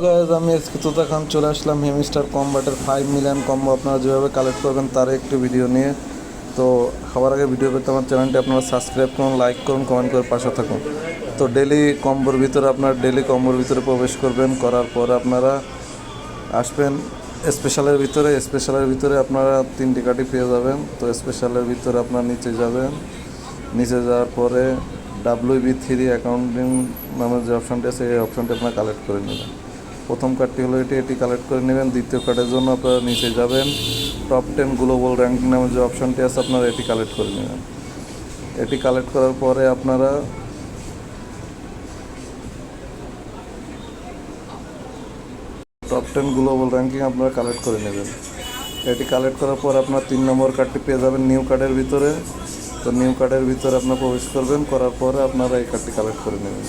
Guys আমি আজকে তোতা খান চলে আসলাম হেমিস্টার কম্বাটের 5 মিলিয়ন কম্বো আপনারা যেভাবে কালেক্ট করবেন তার একটু ভিডিও নিয়ে। তো সবার আগে ভিডিও পেতে আমার চ্যানেলটি আপনারা সাবস্ক্রাইব করুন, লাইক করুন, কমেন্ট করে পাশে থাকুন। তো ডেলি কম্বোর ভিতরে প্রবেশ করবেন, করার পর আপনারা আসবেন স্পেশালের ভিতরে আপনারা 3টি কার্ডই পেয়ে যাবেন। তো স্পেশালের ভিতরে আপনার নিচে যাবেন, নিচে যাওয়ার পরে WB3 অ্যাকাউন্টিং নামের যে অপশানটি আছে এই অপশানটি আপনারা কালেক্ট করে নেবেন। প্রথম কার্ডটি হলো এটি কালেক্ট করে নেবেন। দ্বিতীয় কার্ডের জন্য আপনারা নিচে যাবেন, টপ 10 গ্লোবাল র্যাঙ্কিং নামের যে অপশানটি আছে আপনারা এটি কালেক্ট করে নেবেন। এটি কালেক্ট করার পরে আপনারা টপ 10 গ্লোবাল র্যাঙ্কিং আপনারা কালেক্ট করে নেবেন। এটি কালেক্ট করার পর আপনার 3 নম্বর কার্ডটি পেয়ে যাবেন নিউ কার্ডের ভিতরে। তো নিউ কার্ডের ভিতরে আপনারা প্রবেশ করবেন, করার পরে আপনারা এই কার্ডটি কালেক্ট করে নেবেন।